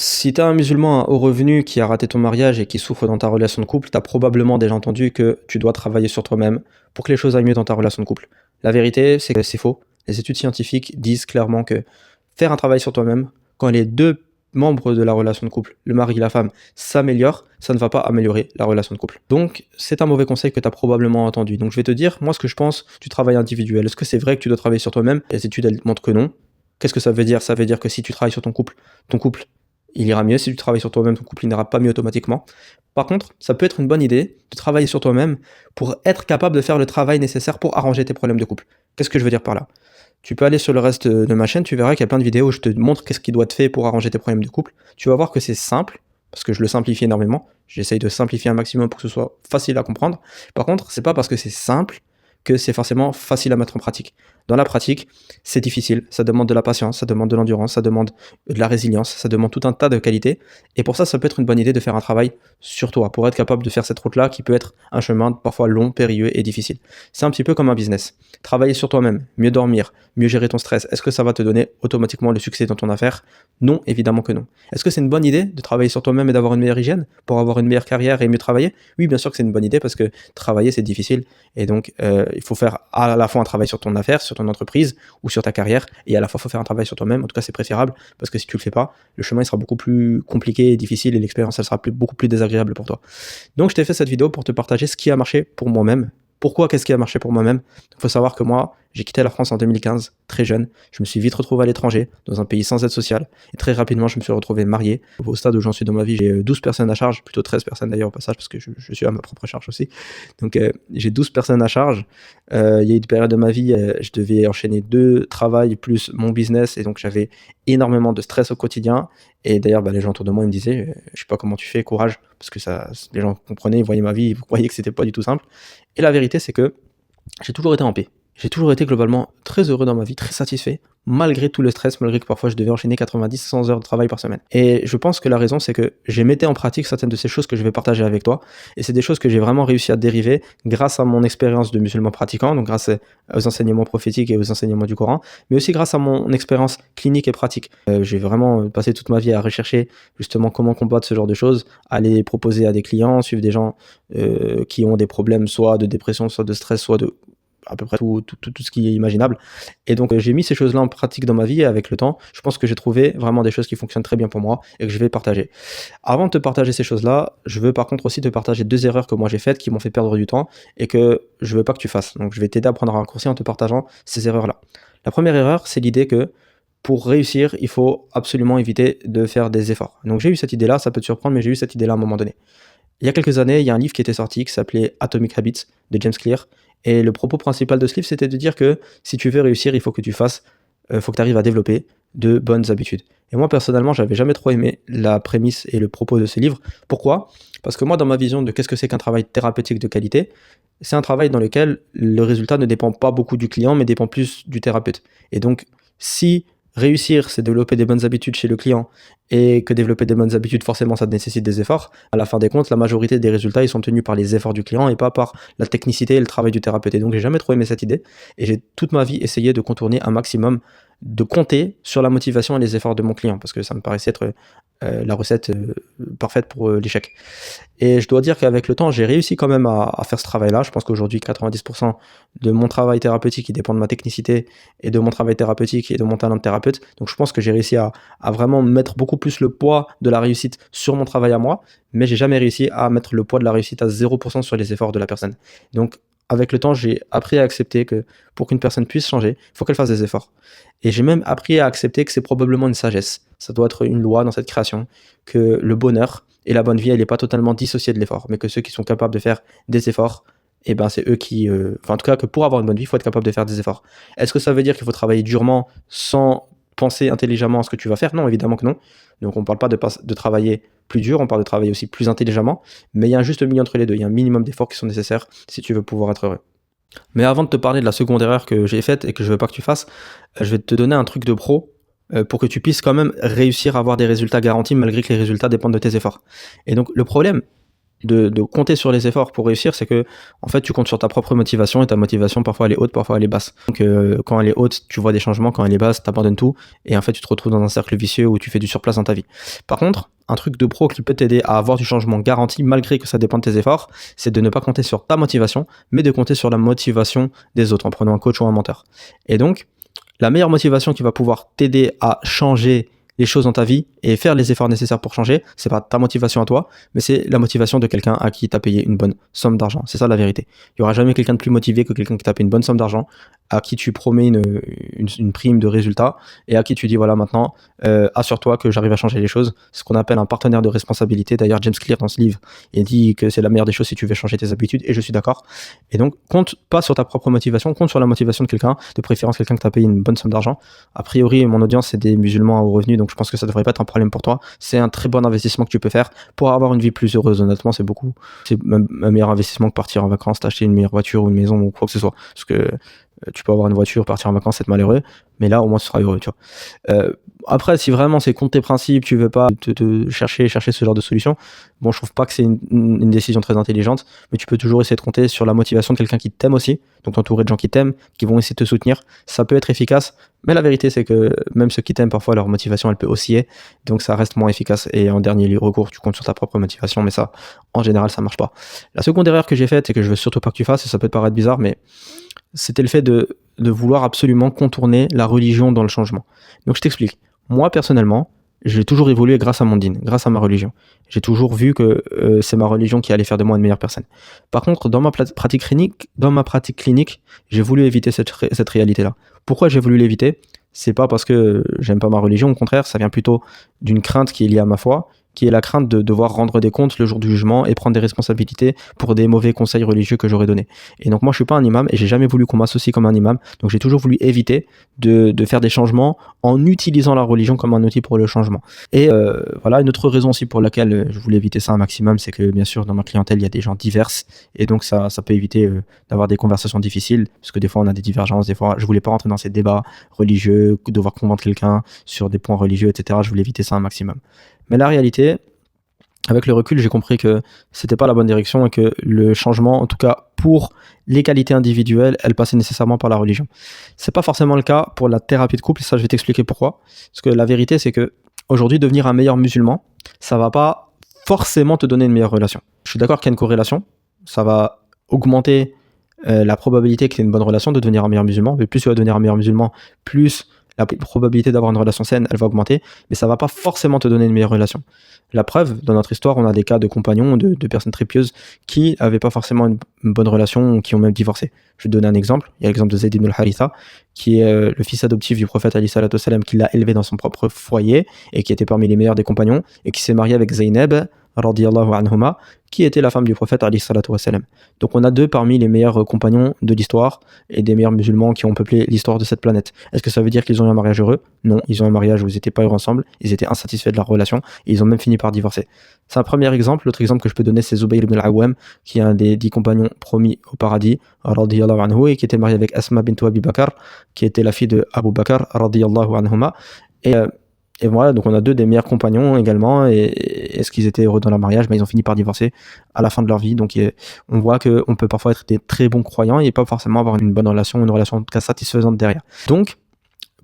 Si tu as un musulman à haut revenu qui a raté ton mariage et qui souffre dans ta relation de couple, tu as probablement déjà entendu que tu dois travailler sur toi-même pour que les choses aillent mieux dans ta relation de couple. La vérité, c'est que c'est faux. Les études scientifiques disent clairement que faire un travail sur toi-même, quand les deux membres de la relation de couple, le mari et la femme, s'améliorent, ça ne va pas améliorer la relation de couple. Donc, c'est un mauvais conseil que tu as probablement entendu. Donc, je vais te dire, moi, ce que je pense du travail individuel. Est-ce que c'est vrai que tu dois travailler sur toi-même? Les études, elles montrent que non. Qu'est-ce que ça veut dire? Ça veut dire que si tu travailles sur ton couple, il ira mieux. Si tu travailles sur toi-même, ton couple n'ira pas mieux automatiquement. Par contre, ça peut être une bonne idée de travailler sur toi-même pour être capable de faire le travail nécessaire pour arranger tes problèmes de couple. Qu'est-ce que je veux dire par là? Tu peux aller sur le reste de ma chaîne, tu verras qu'il y a plein de vidéos où je te montre qu'est-ce qui doit être fait pour arranger tes problèmes de couple. Tu vas voir que c'est simple, parce que je le simplifie énormément. J'essaye de simplifier un maximum pour que ce soit facile à comprendre. Par contre, c'est pas parce que c'est simple que c'est forcément facile à mettre en pratique. Dans la pratique, c'est difficile, ça demande de la patience, ça demande de l'endurance, ça demande de la résilience, ça demande tout un tas de qualités. Et pour ça, ça peut être une bonne idée de faire un travail sur toi, pour être capable de faire cette route-là qui peut être un chemin parfois long, périlleux et difficile. C'est un petit peu comme un business. Travailler sur toi-même, mieux dormir, mieux gérer ton stress, est-ce que ça va te donner automatiquement le succès dans ton affaire? Non, évidemment que non. Est-ce que c'est une bonne idée de travailler sur toi-même et d'avoir une meilleure hygiène pour avoir une meilleure carrière et mieux travailler? Oui, bien sûr que c'est une bonne idée parce que travailler, c'est difficile. Et donc, il faut faire à la fois un travail sur ton affaire, sur ton entreprise ou sur ta carrière, et à la fois, il faut faire un travail sur toi-même. En tout cas, c'est préférable parce que si tu le fais pas, le chemin il sera beaucoup plus compliqué et difficile et l'expérience, elle sera beaucoup plus désagréable pour toi. Donc, je t'ai fait cette vidéo pour te partager ce qui a marché pour moi-même. Pourquoi? Qu'est-ce qui a marché pour moi-même? Il faut savoir que moi, j'ai quitté la France en 2015, très jeune. Je me suis vite retrouvé à l'étranger, dans un pays sans aide sociale. Et très rapidement, je me suis retrouvé marié. Au stade où j'en suis dans ma vie, j'ai 12 personnes à charge, plutôt 13 personnes d'ailleurs au passage, parce que je suis à ma propre charge aussi. Donc j'ai 12 personnes à charge. Il y a eu une période de ma vie, je devais enchaîner 2 travails plus mon business. Et donc j'avais énormément de stress au quotidien. Et d'ailleurs, les gens autour de moi ils me disaient, je sais pas comment tu fais, courage. Parce que ça, les gens comprenaient, ils voyaient ma vie, ils croyaient que c'était pas du tout simple. Et la vérité, c'est que j'ai toujours été en paix. J'ai toujours été globalement très heureux dans ma vie, très satisfait, malgré tout le stress, malgré que parfois je devais enchaîner 90-100 heures de travail par semaine. Et je pense que la raison, c'est que j'ai mis en pratique certaines de ces choses que je vais partager avec toi. Et c'est des choses que j'ai vraiment réussi à dériver grâce à mon expérience de musulman pratiquant, donc grâce aux enseignements prophétiques et aux enseignements du Coran, mais aussi grâce à mon expérience clinique et pratique. J'ai vraiment passé toute ma vie à rechercher justement comment combattre ce genre de choses, à les proposer à des clients, suivre des gens qui ont des problèmes soit de dépression, soit de stress, soit de à peu près tout ce qui est imaginable. Et donc j'ai mis ces choses-là en pratique dans ma vie et avec le temps, je pense que j'ai trouvé vraiment des choses qui fonctionnent très bien pour moi et que je vais partager. Avant de te partager ces choses-là, je veux par contre aussi te partager 2 erreurs que moi j'ai faites qui m'ont fait perdre du temps et que je veux pas que tu fasses. Donc je vais t'aider à prendre un raccourci en te partageant ces erreurs-là. La première erreur, c'est l'idée que pour réussir, il faut absolument éviter de faire des efforts. Donc j'ai eu cette idée-là, ça peut te surprendre, mais j'ai eu cette idée-là à un moment donné. Il y a quelques années, il y a un livre qui était sorti qui s'appelait Atomic Habits de James Clear. Et le propos principal de ce livre, c'était de dire que si tu veux réussir, il faut que tu faut que tu arrives à développer de bonnes habitudes. Et moi, personnellement, j'avais jamais trop aimé la prémisse et le propos de ce livre. Pourquoi? Parce que moi, dans ma vision de qu'est-ce que c'est qu'un travail thérapeutique de qualité, c'est un travail dans lequel le résultat ne dépend pas beaucoup du client, mais dépend plus du thérapeute. Et donc, si réussir, c'est développer des bonnes habitudes chez le client, et que développer des bonnes habitudes, forcément, ça nécessite des efforts. À la fin des comptes, la majorité des résultats, ils sont tenus par les efforts du client et pas par la technicité et le travail du thérapeute. Et donc, j'ai jamais trop aimé cette idée. Et j'ai toute ma vie essayé de contourner un maximum, de compter sur la motivation et les efforts de mon client, parce que ça me paraissait être la recette parfaite pour l'échec. Et je dois dire qu'avec le temps, j'ai réussi quand même à faire ce travail-là. Je pense qu'aujourd'hui, 90% de mon travail thérapeutique, il dépend de ma technicité et de mon travail thérapeutique et de mon talent de thérapeute. Donc, je pense que j'ai réussi à vraiment mettre beaucoup plus le poids de la réussite sur mon travail à moi, mais j'ai jamais réussi à mettre le poids de la réussite à 0% sur les efforts de la personne. Donc, avec le temps, j'ai appris à accepter que pour qu'une personne puisse changer, il faut qu'elle fasse des efforts. Et j'ai même appris à accepter que c'est probablement une sagesse. Ça doit être une loi dans cette création, que le bonheur et la bonne vie, elle n'est pas totalement dissociée de l'effort, mais que ceux qui sont capables de faire des efforts, eh ben c'est eux qui... en tout cas, que pour avoir une bonne vie, il faut être capable de faire des efforts. Est-ce que ça veut dire qu'il faut travailler durement sans penser intelligemment à ce que tu vas faire? Non, évidemment que non. Donc on ne parle pas de travailler plus dur, on parle de travailler aussi plus intelligemment, mais il y a un juste milieu entre les deux, il y a un minimum d'efforts qui sont nécessaires si tu veux pouvoir être heureux. Mais avant de te parler de la seconde erreur que j'ai faite et que je veux pas que tu fasses, je vais te donner un truc de pro pour que tu puisses quand même réussir à avoir des résultats garantis malgré que les résultats dépendent de tes efforts. Et donc le problème, de compter sur les efforts pour réussir, c'est que en fait tu comptes sur ta propre motivation et ta motivation parfois elle est haute, parfois elle est basse. Donc quand elle est haute, tu vois des changements, quand elle est basse, t'abandonnes tout et en fait tu te retrouves dans un cercle vicieux où tu fais du surplace dans ta vie. Par contre, un truc de pro qui peut t'aider à avoir du changement garanti malgré que ça dépend de tes efforts, c'est de ne pas compter sur ta motivation, mais de compter sur la motivation des autres en prenant un coach ou un mentor. Et donc, la meilleure motivation qui va pouvoir t'aider à changer les choses dans ta vie et faire les efforts nécessaires pour changer, c'est pas ta motivation à toi, mais c'est la motivation de quelqu'un à qui t'as payé une bonne somme d'argent. C'est ça la vérité. Il y aura jamais quelqu'un de plus motivé que quelqu'un qui t'a payé une bonne somme d'argent, à qui tu promets une prime de résultat et à qui tu dis voilà maintenant, assure-toi que j'arrive à changer les choses. C'est ce qu'on appelle un partenaire de responsabilité. D'ailleurs, James Clear dans ce livre, il dit que c'est la meilleure des choses si tu veux changer tes habitudes et je suis d'accord. Et donc, compte pas sur ta propre motivation, compte sur la motivation de quelqu'un, de préférence quelqu'un que t'as payé une bonne somme d'argent. A priori, mon audience, c'est des musulmans à haut revenu, donc je pense que ça devrait pas être un problème pour toi. C'est un très bon investissement que tu peux faire pour avoir une vie plus heureuse. Honnêtement, c'est même un meilleur investissement que partir en vacances, t'acheter une meilleure voiture ou une maison ou quoi que ce soit. Parce que tu peux avoir une voiture, partir en vacances, être malheureux, mais là, au moins, tu seras heureux, tu vois. Après, si vraiment c'est contre tes principes, tu veux pas te chercher ce genre de solution, bon, je trouve pas que c'est une décision très intelligente, mais tu peux toujours essayer de compter sur la motivation de quelqu'un qui t'aime aussi, donc t'entourer de gens qui t'aiment, qui vont essayer de te soutenir. Ça peut être efficace, mais la vérité, c'est que même ceux qui t'aiment, parfois, leur motivation, elle peut osciller, donc ça reste moins efficace. Et en dernier recours, tu comptes sur ta propre motivation, mais ça, en général, ça marche pas. La seconde erreur que j'ai faite, et que je veux surtout pas que tu fasses, et ça peut te paraître bizarre, mais c'était le fait de vouloir absolument contourner la religion dans le changement. Donc je t'explique. Moi, personnellement, j'ai toujours évolué grâce à mon dîn, grâce à ma religion. J'ai toujours vu que c'est ma religion qui allait faire de moi une meilleure personne. Par contre, dans ma pratique clinique, j'ai voulu éviter cette réalité-là. Pourquoi j'ai voulu l'éviter ? C'est pas parce que j'aime pas ma religion, au contraire, ça vient plutôt d'une crainte qui est liée à ma foi, qui est la crainte de devoir rendre des comptes le jour du jugement et prendre des responsabilités pour des mauvais conseils religieux que j'aurais donnés. Et donc moi je suis pas un imam et j'ai jamais voulu qu'on m'associe comme un imam, donc j'ai toujours voulu éviter de faire des changements en utilisant la religion comme un outil pour le changement. Et voilà, une autre raison aussi pour laquelle je voulais éviter ça un maximum, c'est que bien sûr dans ma clientèle il y a des gens divers et donc ça peut éviter d'avoir des conversations difficiles, parce que des fois on a des divergences, des fois je voulais pas rentrer dans ces débats religieux, devoir convaincre quelqu'un sur des points religieux, etc. Je voulais éviter ça un maximum. Mais la réalité, avec le recul, j'ai compris que c'était pas la bonne direction et que le changement, en tout cas pour les qualités individuelles, elle passait nécessairement par la religion. C'est pas forcément le cas pour la thérapie de couple, et ça je vais t'expliquer pourquoi. Parce que la vérité, c'est que aujourd'hui, devenir un meilleur musulman, ça va pas forcément te donner une meilleure relation. Je suis d'accord qu'il y a une corrélation, ça va augmenter la probabilité que tu aies une bonne relation de devenir un meilleur musulman, mais plus tu vas devenir un meilleur musulman, plus la probabilité d'avoir une relation saine, elle va augmenter, mais ça va pas forcément te donner une meilleure relation. La preuve, dans notre histoire, on a des cas de compagnons, de personnes très pieuses qui n'avaient pas forcément une bonne relation ou qui ont même divorcé. Je vais te donner un exemple. Il y a l'exemple de Zayd ibn al-Haritha, qui est le fils adoptif du prophète alayhi salatu wassalam, qui l'a élevé dans son propre foyer et qui était parmi les meilleurs des compagnons et qui s'est marié avec Zaynab, radiyallahu anhuma, qui était la femme du prophète alayhi salatu wassalam. Donc on a deux parmi les meilleurs compagnons de l'histoire et des meilleurs musulmans qui ont peuplé l'histoire de cette planète. Est-ce que ça veut dire qu'ils ont eu un mariage heureux ? Non, ils ont eu un mariage où ils n'étaient pas heureux ensemble, ils étaient insatisfaits de leur relation et ils ont même fini par divorcer. C'est un premier exemple. L'autre exemple que je peux donner, c'est Zubayr ibn al-Awwam, qui est un des 10 compagnons promis au paradis, radiyallahu anhu, et qui était marié avec Asma bint Abi Bakr, qui était la fille de Abu Bakr, radiyallahu anhuma. Et voilà, donc on a deux des meilleurs compagnons également, et est-ce qu'ils étaient heureux dans leur mariage ? Ils ont fini par divorcer à la fin de leur vie, donc on voit qu'on peut parfois être des très bons croyants et pas forcément avoir une bonne relation, une relation en tout cas satisfaisante derrière. Donc,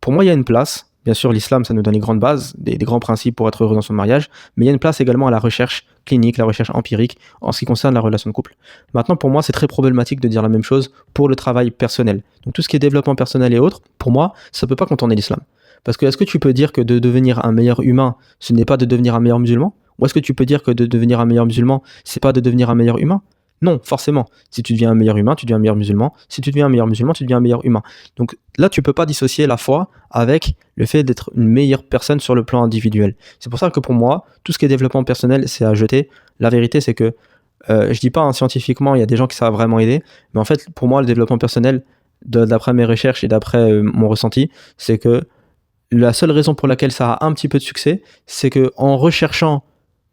pour moi, il y a une place. Bien sûr, l'islam, ça nous donne les grandes bases, des grands principes pour être heureux dans son mariage, mais il y a une place également à la recherche clinique, la recherche empirique, en ce qui concerne la relation de couple. Maintenant, pour moi, c'est très problématique de dire la même chose pour le travail personnel. Donc tout ce qui est développement personnel et autres, pour moi, ça ne peut pas contourner l'islam. Parce que est-ce que tu peux dire que de devenir un meilleur humain, ce n'est pas de devenir un meilleur musulman ? Ou est-ce que tu peux dire que de devenir un meilleur musulman, c'est pas de devenir un meilleur humain ? Non, forcément. Si tu deviens un meilleur humain, tu deviens un meilleur musulman. Si tu deviens un meilleur musulman, tu deviens un meilleur humain. Donc là, tu peux pas dissocier la foi avec le fait d'être une meilleure personne sur le plan individuel. C'est pour ça que pour moi, tout ce qui est développement personnel, c'est à jeter. La vérité, c'est que, je dis pas scientifiquement, il y a des gens qui ça va vraiment aider, mais en fait, pour moi, le développement personnel, d'après mes recherches et d'après mon ressenti, c'est que la seule raison pour laquelle ça a un petit peu de succès, c'est que en recherchant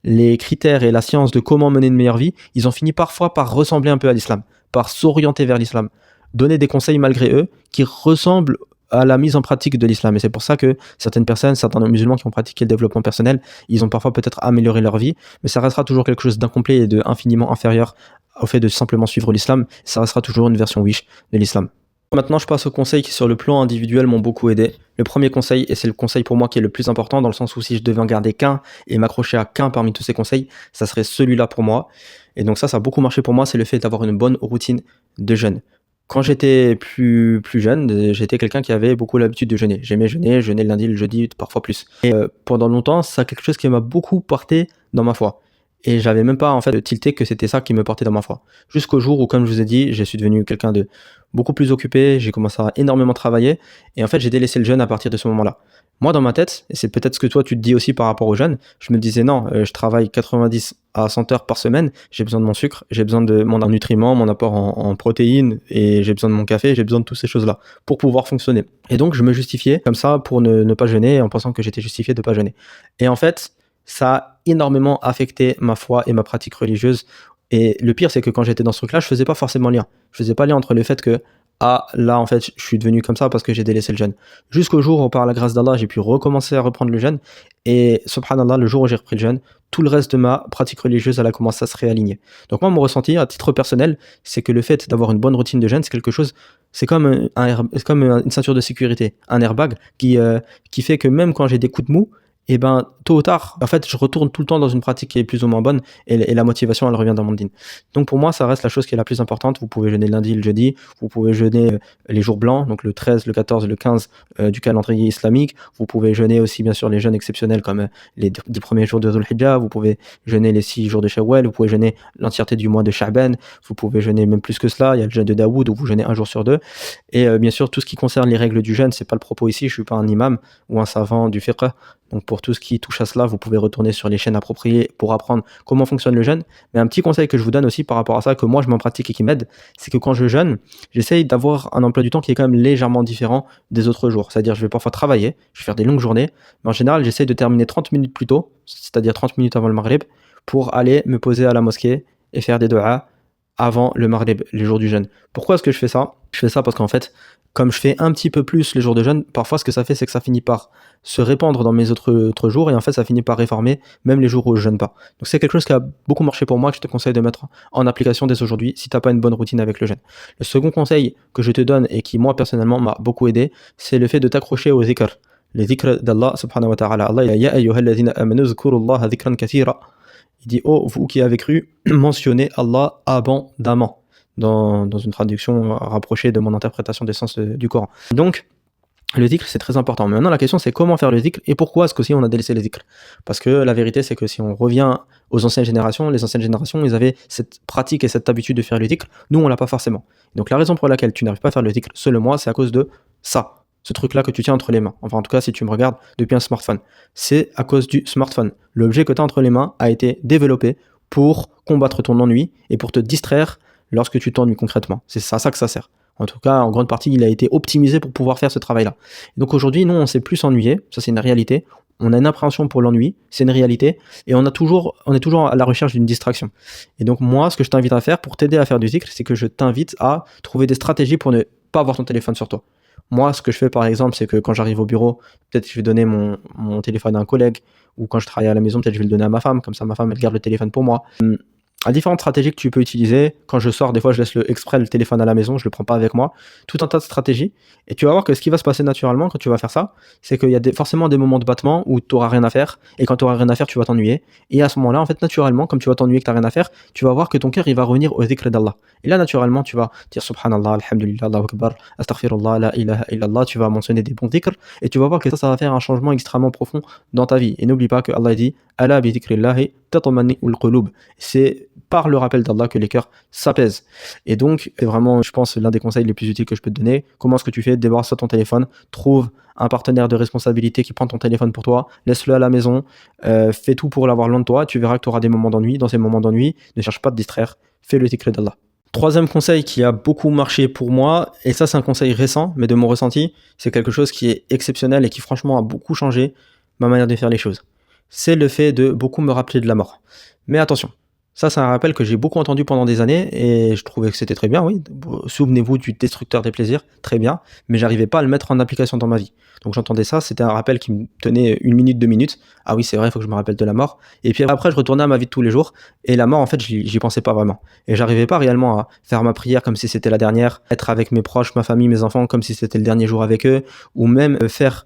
les critères et la science de comment mener une meilleure vie, ils ont fini parfois par ressembler un peu à l'islam, par s'orienter vers l'islam, donner des conseils malgré eux qui ressemblent à la mise en pratique de l'islam. Et c'est pour ça que certaines personnes, certains musulmans qui ont pratiqué le développement personnel, ils ont parfois peut-être amélioré leur vie, mais ça restera toujours quelque chose d'incomplet et de infiniment inférieur au fait de simplement suivre l'islam. Ça restera toujours une version wish de l'islam. Maintenant, je passe aux conseils qui, sur le plan individuel, m'ont beaucoup aidé. Le premier conseil, et c'est le conseil pour moi qui est le plus important, dans le sens où si je devais en garder qu'un et m'accrocher à qu'un parmi tous ces conseils, ça serait celui-là pour moi. Et donc ça a beaucoup marché pour moi, c'est le fait d'avoir une bonne routine de jeûne. Quand j'étais plus jeune, j'étais quelqu'un qui avait beaucoup l'habitude de jeûner. J'aimais jeûner, jeûner le lundi, le jeudi, parfois plus. Et pendant longtemps, c'est quelque chose qui m'a beaucoup porté dans ma foi. Et j'avais même pas en fait tilté que c'était ça qui me portait dans ma foi. Jusqu'au jour où, comme je vous ai dit, je suis devenu quelqu'un de beaucoup plus occupé, j'ai commencé à énormément travailler, et en fait j'ai délaissé le jeûne à partir de ce moment-là. Moi dans ma tête, et c'est peut-être ce que toi tu te dis aussi par rapport au jeûne, je me disais non, je travaille 90 à 100 heures par semaine, j'ai besoin de mon sucre, j'ai besoin de mon nutriments, mon apport en protéines, et j'ai besoin de mon café, j'ai besoin de toutes ces choses-là pour pouvoir fonctionner. Et donc je me justifiais comme ça pour ne pas jeûner, en pensant que j'étais justifié de ne pas jeûner. Et en fait, ça a énormément affecté ma foi et ma pratique religieuse. Et le pire, c'est que quand j'étais dans ce truc-là, je faisais pas forcément lien. Je faisais pas lien entre le fait que, ah, là, en fait, je suis devenu comme ça parce que j'ai délaissé le jeûne. Jusqu'au jour où, par la grâce d'Allah, j'ai pu recommencer à reprendre le jeûne. Et, subhanallah, le jour où j'ai repris le jeûne, tout le reste de ma pratique religieuse, elle a commencé à se réaligner. Donc moi, mon ressenti, à titre personnel, c'est que le fait d'avoir une bonne routine de jeûne, c'est quelque chose, c'est comme, c'est comme une ceinture de sécurité, un airbag qui fait que même quand j'ai des coups de mou, et ben tôt ou tard, en fait, je retourne tout le temps dans une pratique qui est plus ou moins bonne et la motivation, elle revient dans mon dîne. Donc pour moi, ça reste la chose qui est la plus importante. Vous pouvez jeûner le lundi, le jeudi, vous pouvez jeûner les jours blancs, donc le 13, le 14, le 15 du calendrier islamique. Vous pouvez jeûner aussi, bien sûr, les jeûnes exceptionnels comme les 10 premiers jours de Dhul Hijjah. Vous pouvez jeûner les 6 jours de Shawwal. Vous pouvez jeûner l'entièreté du mois de Sha'ban. Vous pouvez jeûner même plus que cela. Il y a le jeûne de Daoud où vous jeûnez un jour sur deux. Et bien sûr, tout ce qui concerne les règles du jeûne, c'est pas le propos ici. Je suis pas un imam ou un savant du fiqh. Donc pour tout ce qui touche à cela, vous pouvez retourner sur les chaînes appropriées pour apprendre comment fonctionne le jeûne. Mais un petit conseil que je vous donne aussi par rapport à ça, que moi je m'en pratique et qui m'aide, c'est que quand je jeûne, j'essaye d'avoir un emploi du temps qui est quand même légèrement différent des autres jours. C'est-à-dire je vais parfois travailler, je vais faire des longues journées, mais en général j'essaye de terminer 30 minutes plus tôt, c'est-à-dire 30 minutes avant le maghrib, pour aller me poser à la mosquée et faire des du'as avant le maghrib, les jours du jeûne. Pourquoi est-ce que je fais ça? Je fais ça parce qu'en fait, comme je fais un petit peu plus les jours de jeûne, parfois ce que ça fait, c'est que ça finit par se répandre dans mes autres jours, et en fait ça finit par réformer même les jours où je jeûne pas. Donc c'est quelque chose qui a beaucoup marché pour moi, que je te conseille de mettre en application dès aujourd'hui si t'as pas une bonne routine avec le jeûne. Le second conseil que je te donne et qui moi personnellement m'a beaucoup aidé, c'est le fait de t'accrocher aux dhikr. Les dhikr d'Allah subhanahu wa ta'ala. Allah il a ya ayyuhalladhina amanu zkurullaha dhikran kathira. Il dit oh vous qui avez cru, mentionnez Allah abondamment. Dans une traduction rapprochée de mon interprétation des sens du Coran. Donc, le dhikr, c'est très important. Mais maintenant, la question, c'est comment faire le dhikr et pourquoi est-ce qu'aussi on a délaissé le dhikr? Parce que la vérité, c'est que si on revient aux anciennes générations, les anciennes générations, ils avaient cette pratique et cette habitude de faire le dhikr. Nous, on l'a pas forcément. Donc, la raison pour laquelle tu n'arrives pas à faire le dhikr, selon moi, c'est à cause de ça. Ce truc-là que tu tiens entre les mains. Enfin, en tout cas, si tu me regardes depuis un smartphone. C'est à cause du smartphone. L'objet que tu as entre les mains a été développé pour combattre ton ennui et pour te distraire lorsque tu t'ennuies concrètement. C'est à ça que ça sert. En tout cas, en grande partie, il a été optimisé pour pouvoir faire ce travail-là. Donc aujourd'hui, nous, on s'est plus ennuyé, ça c'est une réalité. On a une appréhension pour l'ennui, c'est une réalité, et on est toujours à la recherche d'une distraction. Et donc moi, ce que je t'invite à faire pour t'aider à faire du dhikr, c'est que je t'invite à trouver des stratégies pour ne pas avoir ton téléphone sur toi. Moi, ce que je fais par exemple, c'est que quand j'arrive au bureau, peut-être que je vais donner mon téléphone à un collègue, ou quand je travaille à la maison, peut-être que je vais le donner à ma femme, comme ça ma femme elle garde le téléphone pour moi. À différentes stratégies que tu peux utiliser. Quand je sors, des fois, je laisse exprès le téléphone à la maison, je le prends pas avec moi. Tout un tas de stratégies. Et tu vas voir que ce qui va se passer naturellement quand tu vas faire ça, c'est qu'il y a forcément des moments de battement où tu n'auras rien à faire. Et quand tu n'auras rien à faire, tu vas t'ennuyer. Et à ce moment-là, en fait, naturellement, comme tu vas t'ennuyer que tu n'as rien à faire, tu vas voir que ton cœur, il va revenir au dhikr d'Allah. Et là, naturellement, tu vas dire Subhanallah, Alhamdulillah, Allahu Akbar, Astaghfirullah, La ilaha illallah. Tu vas mentionner des bons dhikr. Et tu vas voir que ça va faire un changement extrêmement profond dans ta vie. Et n'oublie pas que Allah dit Ala bi dhikrillahi tatma'inul qulub. C'est par le rappel d'Allah que les cœurs s'apaisent. Et donc, c'est vraiment, je pense, l'un des conseils les plus utiles que je peux te donner. Comment est-ce que tu fais? Débarrasse ton téléphone, trouve un partenaire de responsabilité qui prend ton téléphone pour toi, laisse-le à la maison, fais tout pour l'avoir loin de toi, tu verras que tu auras des moments d'ennui. Dans ces moments d'ennui, ne cherche pas à te distraire, fais le dhikr d'Allah. Troisième conseil qui a beaucoup marché pour moi, et ça c'est un conseil récent, mais de mon ressenti, c'est quelque chose qui est exceptionnel et qui franchement a beaucoup changé ma manière de faire les choses. C'est le fait de beaucoup me rappeler de la mort. Mais attention, Ça, c'est un rappel que j'ai beaucoup entendu pendant des années et je trouvais que c'était très bien, oui. Souvenez-vous du destructeur des plaisirs, très bien, mais j'arrivais pas à le mettre en application dans ma vie. Donc j'entendais ça, c'était un rappel qui me tenait 1 minute, 2 minutes. Ah oui, c'est vrai, il faut que je me rappelle de la mort. Et puis après, je retournais à ma vie de tous les jours et la mort, en fait, j'y pensais pas vraiment. Et j'arrivais pas réellement à faire ma prière comme si c'était la dernière, être avec mes proches, ma famille, mes enfants comme si c'était le dernier jour avec eux, ou même faire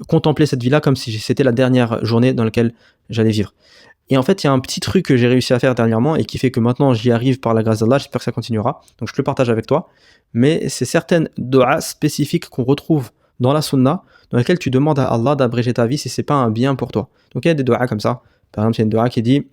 contempler cette vie-là comme si c'était la dernière journée dans laquelle j'allais vivre. Et en fait, il y a un petit truc que j'ai réussi à faire dernièrement et qui fait que maintenant j'y arrive par la grâce d'Allah, j'espère que ça continuera. Donc je le partage avec toi. Mais c'est certaines doigts spécifiques qu'on retrouve dans la sunna, dans lesquelles tu demandes à Allah d'abréger ta vie si c'est pas un bien pour toi. Donc il y a des doigts comme ça. Par exemple, il y a une doigt qui dit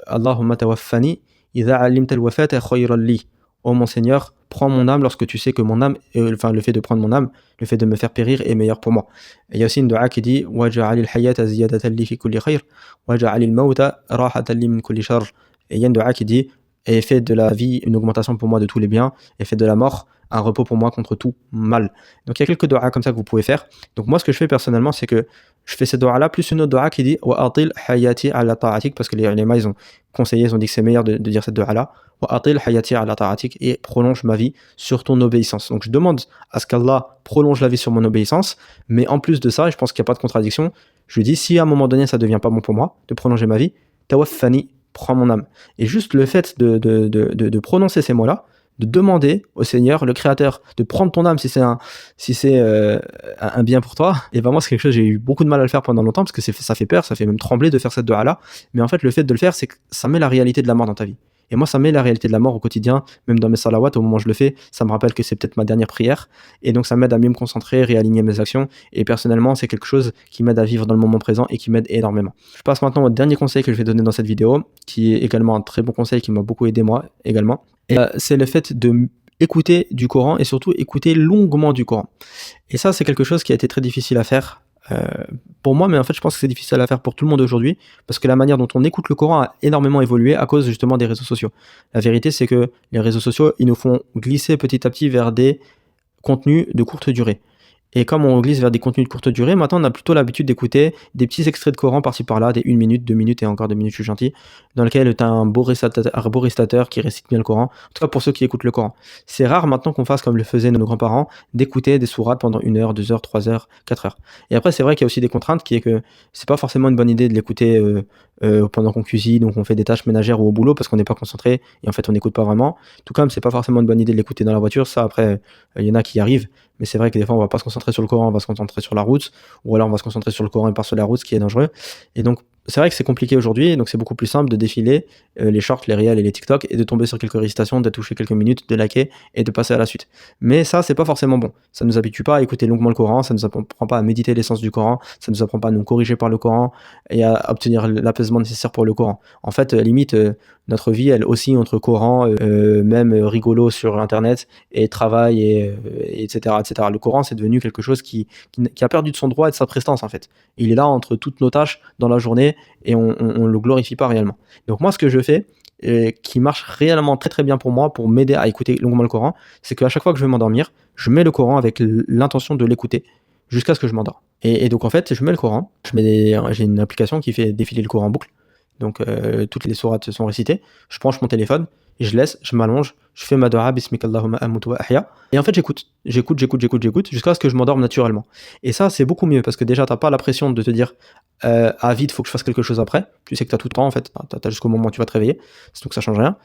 Allahumma tawaffani idha alimta al-wafata khayran li. Oh mon Seigneur, prends mon âme lorsque tu sais que mon âme, enfin le fait de prendre mon âme, le fait de me faire périr est meilleur pour moi. Et il y a aussi une doua qui dit waj'al al-hayata ziyadatan li fi kulli khayr waj'al al-mawta rahatan li min kulli sharr. Et il y a une doua qui dit et fais de la vie une augmentation pour moi de tous les biens et fais de la mort un repos pour moi contre tout mal. Donc il y a quelques doigts comme ça que vous pouvez faire. Donc moi ce que je fais personnellement c'est que je fais cette doua là plus une autre doua qui dit wa atil hayati ala ta'atik parce que les ulama ils ont conseillé, ils ont dit que c'est meilleur de dire cette doua là. Wa atil hayati ala ta'atik et prolonge ma vie sur ton obéissance. Donc je demande à ce qu'Allah prolonge la vie sur mon obéissance, mais en plus de ça, et je pense qu'il n'y a pas de contradiction, je lui dis si à un moment donné ça devient pas bon pour moi de prolonger ma vie, tawaffani, prends mon âme. Et juste le fait de prononcer ces mots-là, de demander au Seigneur, le Créateur, de prendre ton âme si c'est un bien pour toi. Et vraiment, c'est quelque chose, j'ai eu beaucoup de mal à le faire pendant longtemps parce que ça fait peur, ça fait même trembler de faire cette dua-là. Mais en fait, le fait de le faire, c'est que ça met la réalité de la mort dans ta vie. Et moi, ça met la réalité de la mort au quotidien, même dans mes salawats, au moment où je le fais, ça me rappelle que c'est peut-être ma dernière prière. Et donc, ça m'aide à mieux me concentrer, réaligner mes actions. Et personnellement, c'est quelque chose qui m'aide à vivre dans le moment présent et qui m'aide énormément. Je passe maintenant au dernier conseil que je vais donner dans cette vidéo, qui est également un très bon conseil qui m'a beaucoup aidé moi également. Et c'est le fait de écouter du Coran et surtout écouter longuement du Coran. Et ça, c'est quelque chose qui a été très difficile à faire pour moi, mais en fait, je pense que c'est difficile à faire pour tout le monde aujourd'hui parce que la manière dont on écoute le Coran a énormément évolué à cause justement des réseaux sociaux. La vérité, c'est que les réseaux sociaux, ils nous font glisser petit à petit vers des contenus de courte durée. Et comme on glisse vers des contenus de courte durée, maintenant on a plutôt l'habitude d'écouter des petits extraits de Coran par-ci par-là, des 1 minute, 2 minutes et encore 2 minutes, je suis gentil, dans lesquels tu as un beau récitateur qui récite bien le Coran, en tout cas pour ceux qui écoutent le Coran. C'est rare maintenant qu'on fasse comme le faisaient nos grands-parents, d'écouter des sourates pendant 1 heure, 2 heures, 3 heures, 4 heures. Et après c'est vrai qu'il y a aussi des contraintes qui est que c'est pas forcément une bonne idée de l'écouter pendant qu'on cuisine ou qu'on fait des tâches ménagères ou au boulot parce qu'on n'est pas concentré et en fait on n'écoute pas vraiment. Tout comme c'est pas forcément une bonne idée de l'écouter dans la voiture, ça après il y en a qui y arrivent. Mais c'est vrai que des fois, on va pas se concentrer sur le Coran, on va se concentrer sur la route, ou alors on va se concentrer sur le Coran et pas sur la route, ce qui est dangereux. Et donc, c'est vrai que c'est compliqué aujourd'hui, donc c'est beaucoup plus simple de défiler les shorts, les réels et les TikTok et de tomber sur quelques récitations, de toucher quelques minutes, de liker et de passer à la suite. Mais ça, c'est pas forcément bon. Ça nous habitue pas à écouter longuement le Coran, ça nous apprend pas à méditer l'essence du Coran, ça nous apprend pas à nous corriger par le Coran et à obtenir l'apaisement nécessaire pour le Coran. En fait, limite, notre vie, elle oscille entre Coran, même rigolo sur Internet, et travail, etc., etc. Le Coran, c'est devenu quelque chose qui a perdu de son droit et de sa prestance, en fait. Il est là entre toutes nos tâches dans la journée et on le glorifie pas réellement. Donc moi, ce que je fais, qui marche réellement très très bien pour moi, pour m'aider à écouter longuement le Coran, c'est qu'à chaque fois que je vais m'endormir, je mets le Coran avec l'intention de l'écouter jusqu'à ce que je m'endors. Et donc en fait, je mets le Coran, j'ai une application qui fait défiler le Coran en boucle, donc toutes les sourates sont récitées, je branche mon téléphone, et je laisse, je m'allonge, je fais ma dua, bismikallahumma amutu wa ahya, et en fait j'écoute jusqu'à ce que je m'endorme naturellement. Et ça c'est beaucoup mieux, parce que déjà t'as pas la pression de te dire ah vite, faut que je fasse quelque chose après, tu sais que t'as tout le temps en fait, t'as jusqu'au moment où tu vas te réveiller, donc ça change rien.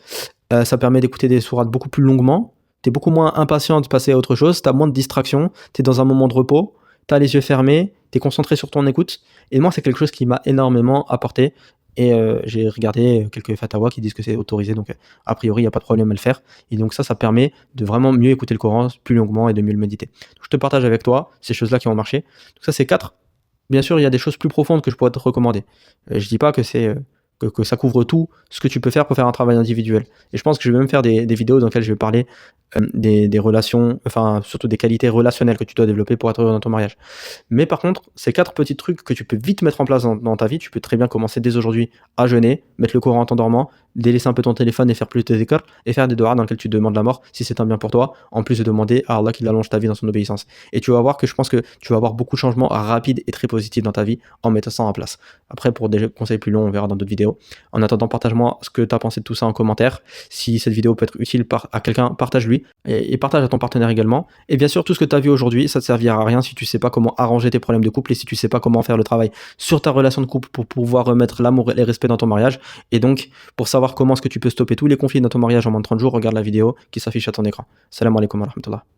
Ça permet d'écouter des sourates beaucoup plus longuement, t'es beaucoup moins impatient de passer à autre chose, t'as moins de distractions, t'es dans un moment de repos, t'as les yeux fermés, t'es concentré sur ton écoute, et moi c'est quelque chose qui m'a énormément apporté. Et j'ai regardé quelques fatawas qui disent que c'est autorisé, donc a priori il n'y a pas de problème à le faire. Et donc ça permet de vraiment mieux écouter le Coran plus longuement et de mieux le méditer. Donc, je te partage avec toi ces choses-là qui ont marché. Donc ça c'est 4. Bien sûr il y a des choses plus profondes que je pourrais te recommander. Je dis pas que c'est que ça couvre tout ce que tu peux faire pour faire un travail individuel. Et je pense que je vais même faire des vidéos dans lesquelles je vais parler des relations, enfin surtout des qualités relationnelles que tu dois développer pour être heureux dans ton mariage. Mais par contre, ces 4 petits trucs que tu peux vite mettre en place dans ta vie, tu peux très bien commencer dès aujourd'hui à jeûner, mettre le Coran en t'endormant, délaisser un peu ton téléphone et faire plus de dhikr, et faire des du'as dans lesquels tu demandes la mort si c'est un bien pour toi, en plus de demander à Allah qu'il allonge ta vie dans son obéissance. Et tu vas voir que je pense que tu vas avoir beaucoup de changements rapides et très positifs dans ta vie en mettant ça en place. Après, pour des conseils plus longs, on verra dans d'autres vidéos. En attendant, partage-moi ce que tu as pensé de tout ça en commentaire. Si cette vidéo peut être utile à quelqu'un, partage-lui et partage à ton partenaire également. Et bien sûr, tout ce que tu as vu aujourd'hui, ça ne te servira à rien si tu sais pas comment arranger tes problèmes de couple et si tu sais pas comment faire le travail sur ta relation de couple pour pouvoir remettre l'amour et le respect dans ton mariage. Et donc, pour savoir comment est-ce que tu peux stopper tous les conflits dans ton mariage en moins de 30 jours, regarde la vidéo qui s'affiche à ton écran. Salam alaikum wa rahmatullah.